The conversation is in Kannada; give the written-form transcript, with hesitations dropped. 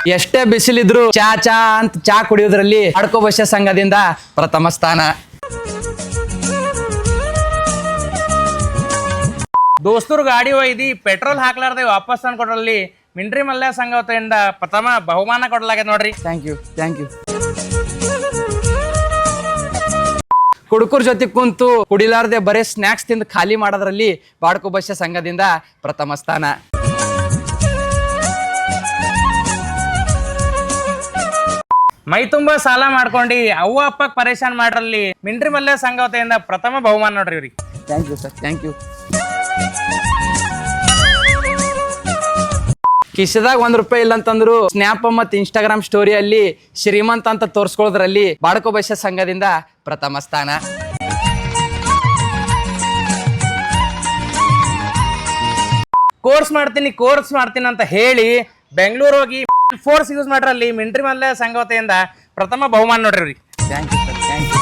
ಎಷ್ಟೇ ಬಿಸಿಲಿದ್ರು ಚಾ ಚಾ ಅಂತ ಚಾ ಕುಡಿಯೋದ್ರಲ್ಲಿ ಬಾಡ್ಕೋ ಬಸ್ಯ ಸಂಘದಿಂದ ಪ್ರಥಮ ಸ್ಥಾನ. ದೋಸ್ತರು ಗಾಡಿ ಒಯ್ದು ಪೆಟ್ರೋಲ್ ಹಾಕ್ಲಾರ್ದೆ ವಾಪಸ್ ತಂದು ಕೊಡ್ರಲ್ಲಿ ಮಿಂಟ್ರಿ ಮಲ್ಯ ಸಂಘ ವತಿಯಿಂದ ಪ್ರಥಮ ಬಹುಮಾನ ಕೊಡಲಾಗಿದೆ ನೋಡ್ರಿ. Thank you. ಕುಡುಕರ ಜೊತೆ ಕುಂತು ಕುಡಿಲಾರ್ದೆ ಬರೇ ಸ್ನ್ಯಾಕ್ಸ್ ತಿಂದು ಖಾಲಿ ಮಾಡೋದ್ರಲ್ಲಿ ಬಾಡ್ಕೋ ಬಸ್ಯ ಸಂಘದಿಂದ ಪ್ರಥಮ ಸ್ಥಾನ. ಮೈ ತುಂಬಾ ಸಾಲ ಮಾಡ್ಕೊಂಡು ಅವ್ವ ಅಪ್ಪಕ್ ಪರೇಶಾನ್ ಮಾಡ್ರಲ್ಲಿ ಮಿಂಟ್ರಿ ಮಲ್ಯ ಸಂಘ ವತಿಯಿಂದ ಪ್ರಥಮ ಬಹುಮಾನ ನೋಡ್ರಿ ಇವ್ರಿಗೆ. Thank you sir, thank you. ಕಿಸದಾಗ ₹1 ಇಲ್ಲ ಅಂತಂದ್ರು ಸ್ನ್ಯಾಪ್ ಮತ್ತು ಇನ್ಸ್ಟಾಗ್ರಾಮ್ ಸ್ಟೋರಿಯಲ್ಲಿ ಶ್ರೀಮಂತ ಅಂತ ತೋರಿಸ್ಕೊಳ್ಳೋದ್ರಲ್ಲಿ ಬಾಡ್ಕೋ ಬಸ್ಯ ಸಂಘದಿಂದ ಪ್ರಥಮ ಸ್ಥಾನ. ಕೋರ್ಸ್ ಮಾಡ್ತೀನಿ ಅಂತ ಹೇಳಿ ಬೆಂಗಳೂರು ಹೋಗಿ ಫೋರ್ಸ್ ಯೂಸ್ ಮಾಡ್ರಲ್ಲಿ ಮಿಂಟ್ರಿ ಮಲ್ಯ ಸಂಘ ವತಿಯಿಂದ ಪ್ರಥಮ ಬಹುಮಾನ ನೋಡ್ರಿ ಇವ್ರಿಗೆ. Thank you sir, thank you.